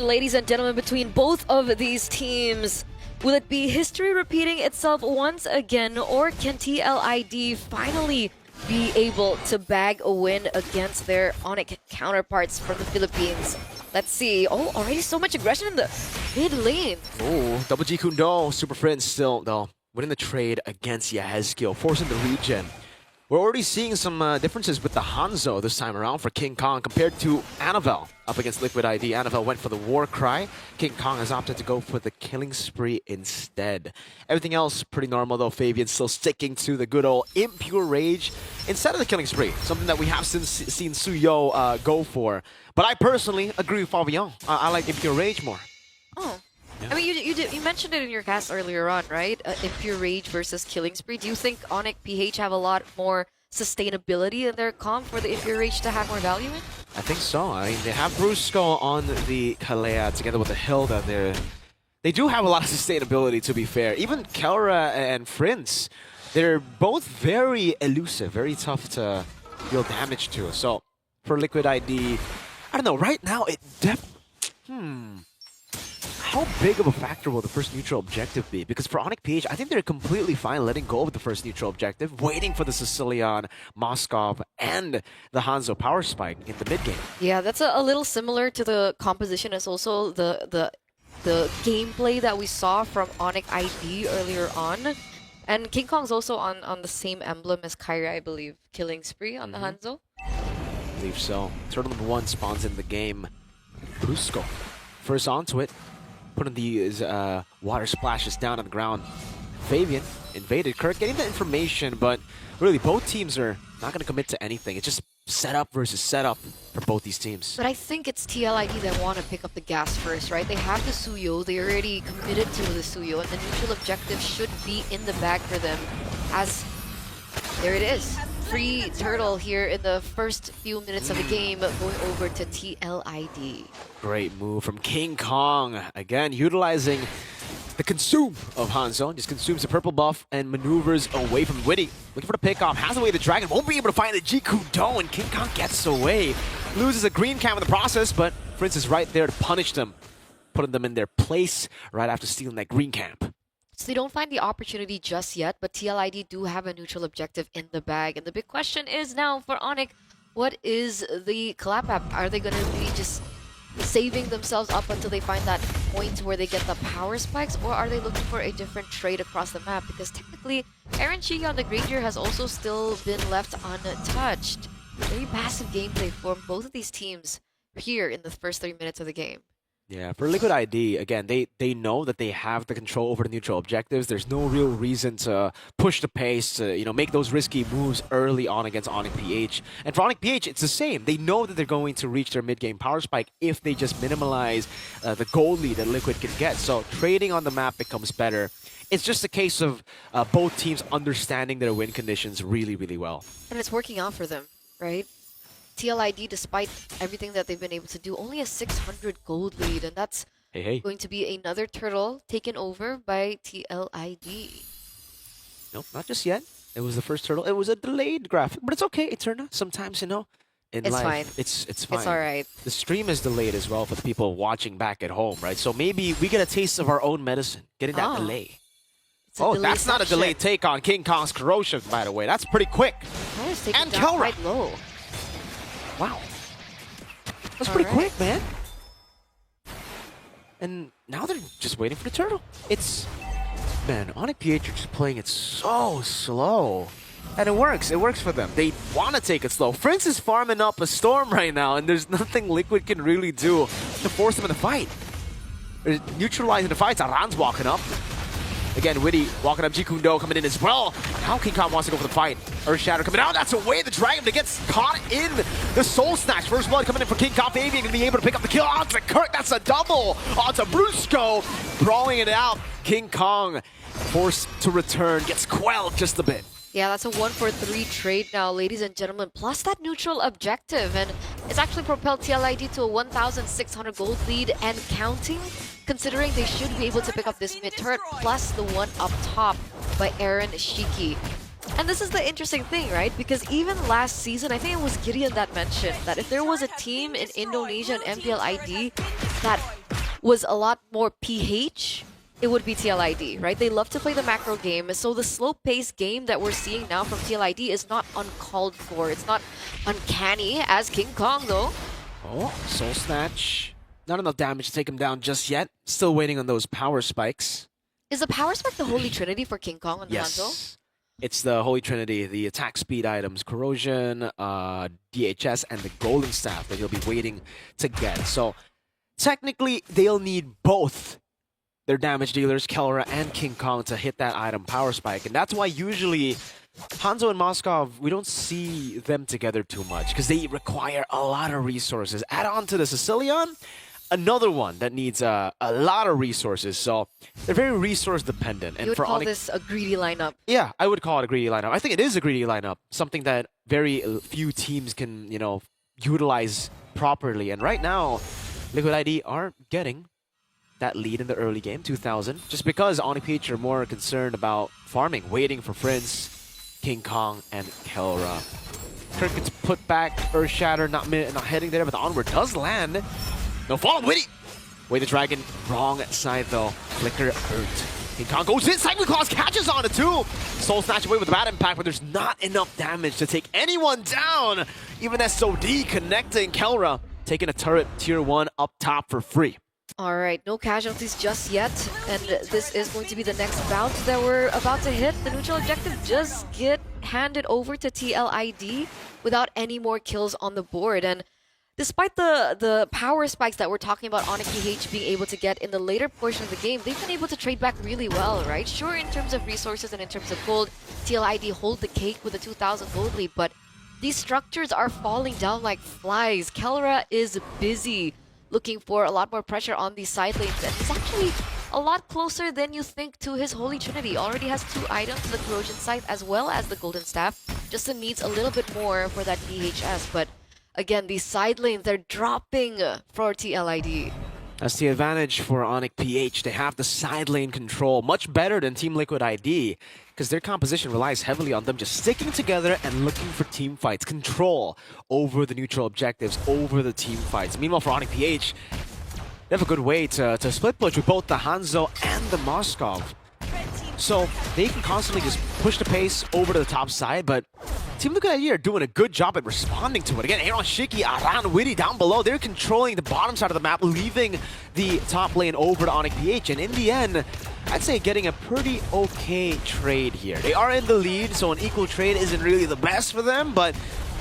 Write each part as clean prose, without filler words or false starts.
Ladies and gentlemen, between both of these teams, will it be history repeating itself once again, or can TLID finally be able to bag a win against their ONIC counterparts from the Philippines? Let's see. Oh, already so much aggression in the mid lane. Oh, Double G Kundo, Super Friends still, though, winning the trade against Yahezkiel, forcing the regen. We're already seeing some differences with the Hanzo this time around for King Kong compared to Annabelle up against Liquid ID. Annabelle went for the War Cry. King Kong has opted to go for the Killing Spree instead. Everything else pretty normal though. Fabian still sticking to the good old Impure Rage instead of the Killing Spree, something that we have seen Suyo go for. But I personally agree with Fabian. I like Impure Rage more. Oh. Yeah. I mean, you mentioned it in your cast earlier on, right? Impure Rage versus Killing Spree. Do you think ONIC PH have a lot more sustainability in their comp for the Impure Rage to have more value in? I think so. I mean, they have Brusco on the Kalea together with the Hilda there. They do have a lot of sustainability, to be fair. Even Kelra and Prince, they're both very elusive, very tough to deal damage to. So, for Liquid ID, I don't know, right now, it how big of a factor will the first neutral objective be? Because for ONIC PH, I think they're completely fine letting go of the first neutral objective, waiting for the Sicilian, Moskov, and the Hanzo power spike in the mid game. Yeah, that's a little similar to the composition as also the gameplay that we saw from ONIC ID earlier on. And King Kong's also on the same emblem as Kyrie, I believe, Killing Spree on the Hanzo. I believe so. Turtle number 1 spawns in the game. Brusco. First onto it. Putting these water splashes down on the ground. Fabian invaded Kirk, getting the information, but really both teams are not going to commit to anything. It's just setup versus setup for both these teams. But I think it's TLID that want to pick up the gas first, right? They have the Suyo, they already committed to the Suyo, and the neutral objective should be in the bag for them, as there it is. Free Turtle here in the first few minutes of the game, going over to TLID. Great move from King Kong. Again, utilizing the consume of Hanzo. Just consumes the purple buff and maneuvers away from Witty. Looking for the pickoff. Has away the dragon. Won't be able to find the G-Kudo, and King Kong gets away. Loses a green cam in the process, but Prince is right there to punish them. Putting them in their place right after stealing that green camp. So they don't find the opportunity just yet, but TLID do have a neutral objective in the bag. And the big question is now for ONIC, what is the collab app? Are they going to be just saving themselves up until they find that point where they get the power spikes, or are they looking for a different trade across the map? Because technically, Aaron Shiki on the Granger has also still been left untouched. Very passive gameplay for both of these teams here in the first 3 minutes of the game. Yeah, for Liquid ID, again, they know that they have the control over the neutral objectives. There's no real reason to push the pace, to make those risky moves early on against ONIC PH. And for ONIC PH, it's the same. They know that they're going to reach their mid-game power spike if they just minimize the goal lead that Liquid can get. So trading on the map becomes better. It's just a case of both teams understanding their win conditions really, really well. And it's working out for them, right? TLID, despite everything that they've been able to do, only a 600 gold lead, and that's going to be another turtle taken over by TLID. Nope, not just yet. It was the first turtle. It was a delayed graphic, but it's okay, Eterna. Sometimes, in it's life, fine. It's fine. It's all right. The stream is delayed as well for the people watching back at home, right? So maybe we get a taste of our own medicine, getting that delay. Oh, that's not a delayed take on King Kong's Corrosive, by the way. That's pretty quick. And Kelra. Quite low. Wow. That's pretty quick, man. And now they're just waiting for the turtle. Man, ONIC PH are just playing it so slow. And it works. It works for them. They want to take it slow. Prince is farming up a storm right now, and there's nothing Liquid can really do to force them in the fight. They're neutralizing the fight. Aran's walking up. Again, Witty walking up, G-Kundo coming in as well. Now King Kong wants to go for the fight. Shatter coming out, that's away the dragon, but gets caught in the soul snatch. First blood coming in for King Kong. Fabian gonna be able to pick up the kill onto Kirk. That's a double onto Brusco, brawling it out. King Kong forced to return, gets quelled just a bit. Yeah, that's a 1-for-3 trade now, ladies and gentlemen, plus that neutral objective. And it's actually propelled TLID to a 1,600 gold lead and counting, considering they should be able to pick up this mid-turret plus the one up top by Aaron Shiki. And this is the interesting thing, right? Because even last season, I think it was Gideon that mentioned that if there was a team in Indonesia and MPL ID that was a lot more PH, it would be TLID, right? They love to play the macro game, so the slow-paced game that we're seeing now from TLID is not uncalled for. It's not uncanny as King Kong, though. Oh, Soul Snatch. Not enough damage to take him down just yet. Still waiting on those power spikes. Is the power spike the holy trinity for King Kong on the Hanzo? Yes. It's the Holy Trinity, the attack speed items, Corrosion, DHS, and the Golden Staff that he'll be waiting to get. So, technically, they'll need both their damage dealers, Kelra and King Kong, to hit that item power spike. And that's why usually Hanzo and Moskov, we don't see them together too much because they require a lot of resources. Add on to the Sicilian, another one that needs a lot of resources. So they're very resource dependent. And You would for call ONIC, this a greedy lineup. yeah, I would call it a greedy lineup. I think it is a greedy lineup, something that very few teams can, utilize properly. And right now, Liquid ID aren't getting that lead in the early game, 2000, just because ONIC PH are more concerned about farming, waiting for Prince, King Kong, and Kelra. Kirk gets put back, Earth Shatter not heading there, but the onward does land. No follow, Witty! Wait, the dragon, wrong side though. Flicker hurt. King Kong goes in, Cyclone Claws catches on it too! Soul Snatch away with a bad impact, but there's not enough damage to take anyone down! Even SOD connecting Kelra, taking a turret tier 1 up top for free. All right, no casualties just yet, and this is going to be the next bout that we're about to hit. The neutral objective just get handed over to TLID without any more kills on the board. And despite the power spikes that we're talking about ONIC PH being able to get in the later portion of the game, they've been able to trade back really well, right? Sure, in terms of resources and in terms of gold, TLID hold the cake with a 2,000 gold lead, but these structures are falling down like flies. Kelra is busy looking for a lot more pressure on these side lanes, and he's actually a lot closer than you think to his Holy Trinity. Already has 2 items, the Corrosion Sight as well as the Golden Staff. Just needs a little bit more for that DHS, but again, these side lanes, they're dropping for TLID. That's the advantage for ONIC PH. They have the side lane control, much better than Team Liquid ID, because their composition relies heavily on them just sticking together and looking for team fights, control over the neutral objectives, over the team fights. Meanwhile, for ONIC PH, they have a good way to split push with both the Hanzo and the Moskov. So they can constantly just push the pace over to the top side, but Team Liquid ID are doing a good job at responding to it. Again, Aaron Shiki, Aran, Witty down below, they're controlling the bottom side of the map, leaving the top lane over to ONIC PH. And in the end, I'd say getting a pretty okay trade here. They are in the lead, so an equal trade isn't really the best for them, but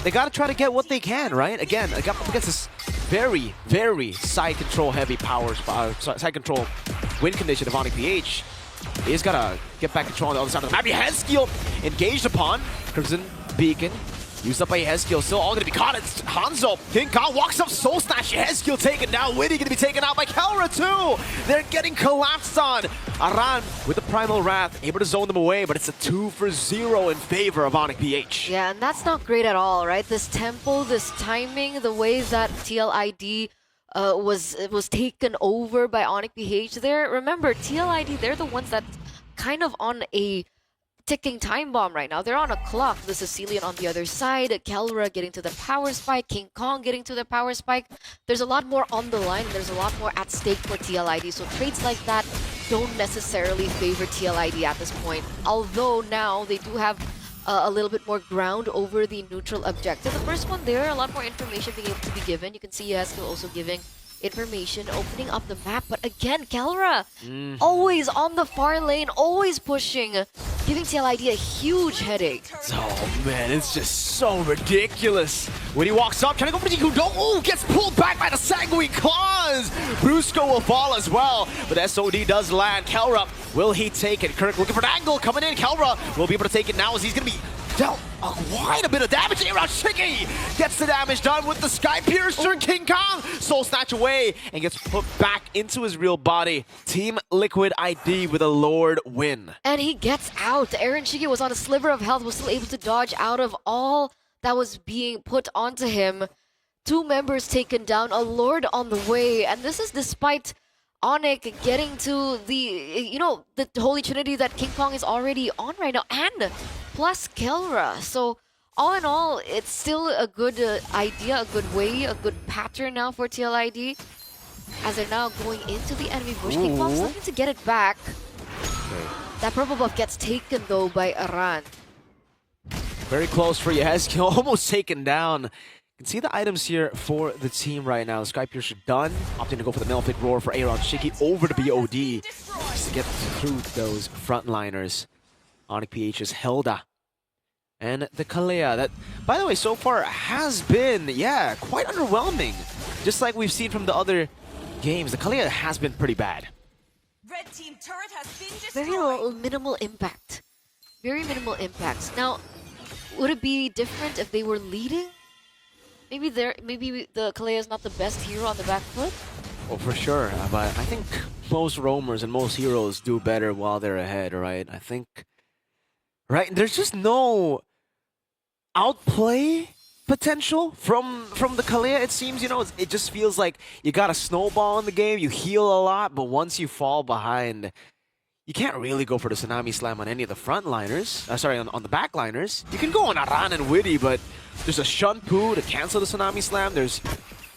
they gotta try to get what they can, right? Again, up against this very, very side control heavy side control win condition of ONIC PH. They just gotta get back control on the other side of the map. Yehezkiel engaged upon. Crimson Beacon used up by Yehezkiel. Still all gonna be caught. It's Hanzo. King Kong walks up, Soul Snatch. Yehezkiel taken down. Witty gonna be taken out by Kelra too. They're getting collapsed on. Aran with the Primal Wrath, able to zone them away, but it's a 2-for-0 in favor of ONIC PH. Yeah, and that's not great at all, right? This tempo, this timing, the way that TLID was taken over by ONIC PH there. Remember, TLID, they're the ones that kind of on a ticking time bomb right now. They're on a clock. The Sicilian on the other side, Kelra getting to the power spike, King Kong getting to the power spike. There's a lot more on the line. There's a lot more at stake for TLID. So trades like that don't necessarily favor TLID at this point. Although now they do have a little bit more ground over the neutral objective. The first one there, a lot more information being able to be given. You can see Yehezkiel also giving information, opening up the map. But again, Kelra, always on the far lane, always pushing, giving TLID a huge headache. Oh man, it's just so ridiculous. When he walks up, trying to go for the Kudo, oh, gets pulled back by the Sanguine Claws. Brusco will fall as well, but SOD does land. Kelra, will he take it? Kirk looking for an angle, coming in. Kelra will be able to take it now as he's going to be dealt quite a bit of damage. Around Shiki gets the damage done with the Sky Piercer. King Kong Soul Snatch away and gets put back into his real body. Team Liquid ID with a Lord win. And he gets out. Aaron Shiki was on a sliver of health, was still able to dodge out of all that was being put onto him. 2 members taken down, a Lord on the way, and this is despite ONIC getting to the, the Holy Trinity that King Kong is already on right now, and plus Kelra. So all in all, it's still a good idea, a good way, a good pattern now for TLID. as they're now going into the enemy bush. King Kong's looking to get it back. Okay. That purple buff gets taken though by Aran. Very close for Yehezkiel, almost taken down. You can see the items here for the team right now. Sky Piercer done, opting to go for the Malefic Roar for Aaron Shiki over to BOD just to get through those frontliners. ONIC PH's Hilda and the Kalea that, by the way, so far has been, yeah, quite underwhelming. Just like we've seen from the other games, the Kalea has been pretty bad. Red team turret has been destroyed. Very minimal impact. Very minimal impacts. Now, would it be different if they were leading? Maybe the Kalea is not the best hero on the back foot? Well, for sure, but I think most roamers and most heroes do better while they're ahead, right? I think, right? There's just no outplay potential from the Kalea, it seems. You know, it just feels like you got a snowball in the game, you heal a lot, but once you fall behind, you can't really go for the Tsunami Slam on any of the frontliners. On the backliners. You can go on Aran and Witty, but there's a Shunpu to cancel the Tsunami Slam. There's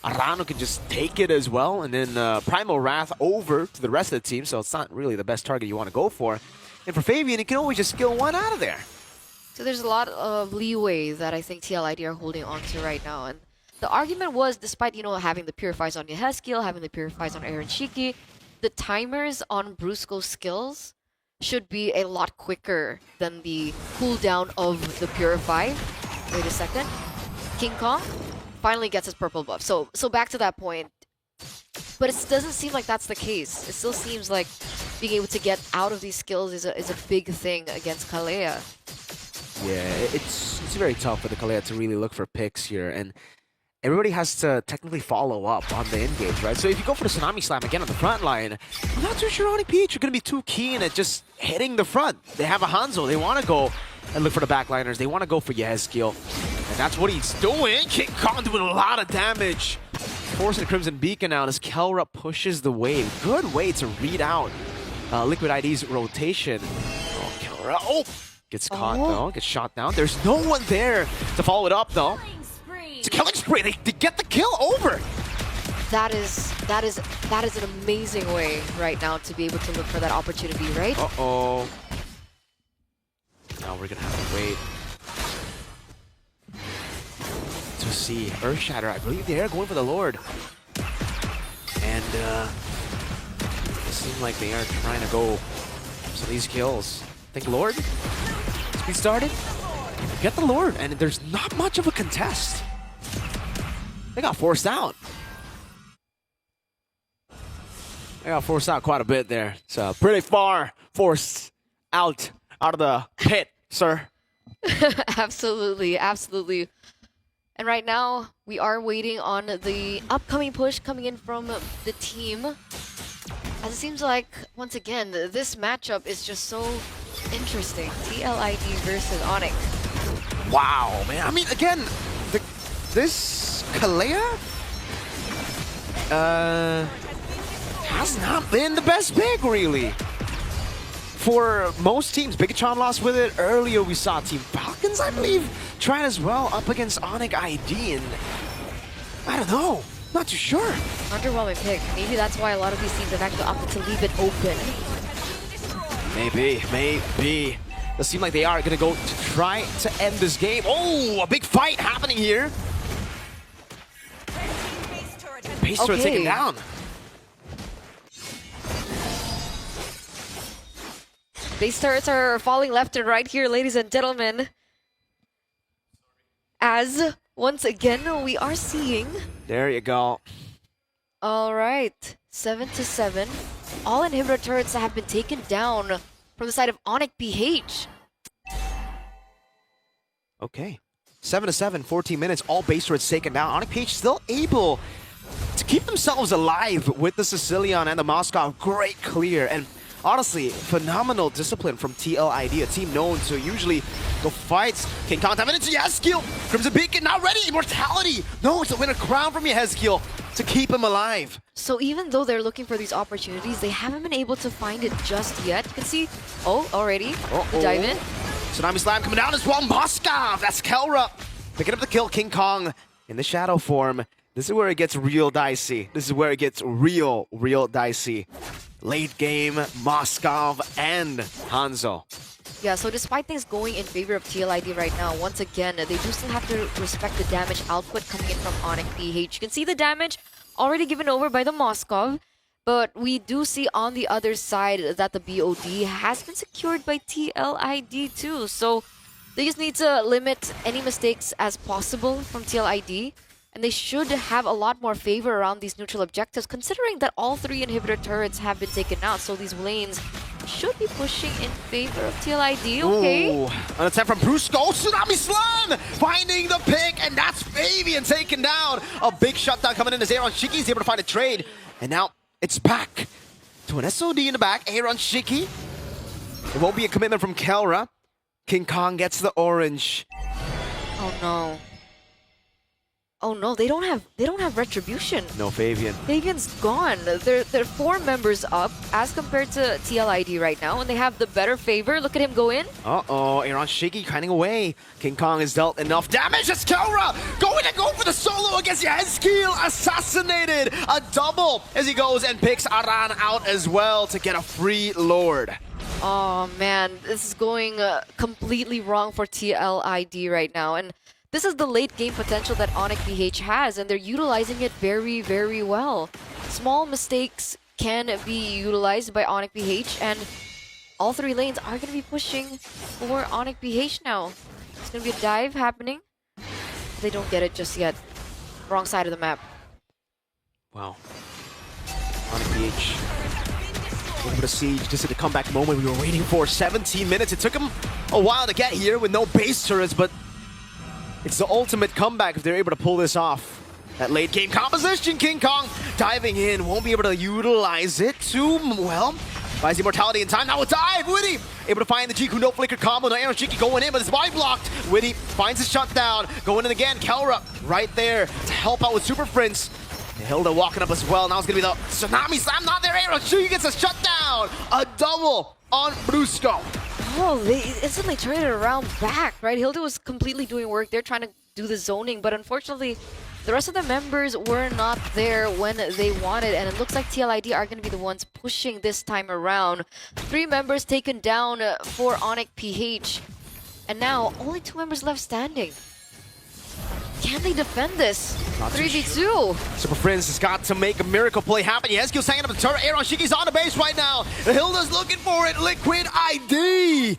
Aran who can just take it as well, and then Primal Wrath over to the rest of the team, so it's not really the best target you want to go for. And for Fabian, he can always just skill one out of there. So there's a lot of leeway that I think TLID are holding on to right now. And the argument was, despite, you know, having the Purifies on Yehezkiel, having the Purifies on Aaron Shiki, the timers on Brusco's skills should be a lot quicker than the cooldown of the Purify. Wait a second. King Kong finally gets his purple buff. So back to that point. But it doesn't seem like that's the case. It still seems like being able to get out of these skills is a big thing against Kalea. Yeah, it's very tough for the Kalea to really look for picks here, and everybody has to technically follow up on the engage, right? So if you go for the Tsunami Slam again on the front line, I'm not too sure ONIC PH are going to be too keen at just hitting the front. They have a Hanzo. They want to go and look for the backliners. They want to go for Yehezkiel, and that's what he's doing. King Kong doing a lot of damage. Forcing the Crimson Beacon out as Kelra pushes the wave. Good way to read out Liquid ID's rotation. Oh, Kelra. Oh! Gets caught though, gets shot down. There's no one there to follow it up though. It's a killing spree. They get the kill over. That is an amazing way right now to be able to look for that opportunity, right? Uh-oh. Now we're gonna have to wait to see Earth Shatter. I believe they are going for the Lord. And it seems like they are trying to go for some of these kills. I think Lord? We started. Get the Lord, and there's not much of a contest. They got forced out. They got forced out quite a bit there. So pretty far forced out of the pit, sir. Absolutely, absolutely. And right now, we are waiting on the upcoming push coming in from the team. As it seems like, once again, this matchup is just so interesting. TLID versus ONIC. Wow, man. I mean, again, this Kalea has not been the best pick, really. For most teams, Bigachon lost with it. Earlier, we saw Team Falcons, I believe, try as well up against ONIC ID, and I don't know. Not too sure. Underwhelming pick. Maybe that's why a lot of these teams have actually opted to leave it open. Maybe. Does seem like they are going to go to try to end this game. Oh, a big fight happening here. Base turret taken down. Base turrets are falling left and right here, ladies and gentlemen. As, once again, we are seeing... There you go. All right, 7-7. All inhibitor turrets have been taken down from the side of ONIC PH. Okay. 7-7, 14 minutes, all base turrets taken down. ONIC PH still able to keep themselves alive with the Sicilian and the Moscow. Great clear. And honestly, phenomenal discipline from TLID, a team known to usually go fights. King Kong diving into Yehezkiel. Crimson Beacon not ready. Immortality. No, it's a winner crown from Yehezkiel to keep him alive. So even though they're looking for these opportunities, they haven't been able to find it just yet. You can see, already, the dive in. Tsunami Slam coming down as well. Moscow, that's Kelra. Picking up the kill. King Kong in the shadow form This is where it gets real dicey. This is where it gets real dicey. Late game, Moskov and Hanzo. Yeah, so despite things going in favor of TLID right now, once again, they do still have to respect the damage output coming in from ONIC PH. You can see the damage already given over by the Moskov, but we do see on the other side that the BOD has been secured by TLID too. So they just need to limit any mistakes as possible from TLID. And they should have a lot more favor around these neutral objectives, considering that all 3 inhibitor turrets have been taken out. So these lanes should be pushing in favor of TLID. Okay. Ooh, an attempt from Brusco. Tsunami Slam! Finding the pick, and that's Fabian taken down. A big shutdown coming in as Aaron Shiki is able to find a trade. And now it's back to an SOD in the back. Aaron Shiki. It won't be a commitment from Kelra. King Kong gets the orange. Oh no. Oh no, they don't have retribution. No Fabian. Fabian's gone. They're 4 members up as compared to TLID right now, and they have the better favor. Look at him go in. Uh-oh, Aaron Shiki cutting away. King Kong has dealt enough damage. It's Kelra going to go for the solo against Yezkiel. Assassinated. A double as he goes and picks Aran out as well to get a free Lord. Oh man, this is going completely wrong for TLID right now, and this is the late game potential that ONIC PH has, and they're utilizing it very, very well. Small mistakes can be utilized by ONIC PH, and all 3 lanes are going to be pushing for ONIC PH now. There's going to be a dive happening. They don't get it just yet. Wrong side of the map. Wow. ONIC PH. Over the siege. This is the comeback moment we were waiting for. 17 minutes. It took him a while to get here with no base turrets, but it's the ultimate comeback if they're able to pull this off. That late game composition, King Kong diving in, won't be able to utilize it too well. Finds the immortality in time, now a dive, Witty! Able to find the Jiku no flicker combo, no Aaron Shiki going in, but it's body blocked. Witty finds his shutdown, going in again, Kelra right there to help out with Super Prince. Hilda walking up as well, now it's gonna be the Tsunami Slam, not there, Aaron Shiki gets a shutdown! A double on Brusco. Oh, they instantly turned it around back, right? Hilda was completely doing work. They're trying to do the zoning, but unfortunately, the rest of the members were not there when they wanted, and it looks like TLID are going to be the ones pushing this time around. 3 members taken down for ONIC PH, and now only 2 members left standing. Can they defend this? 3v2. Super Prince has got to make a miracle play happen. Yezkiel's hanging up the turret. Aaron Shiki's on the base right now. The Hilda's looking for it. Liquid ID.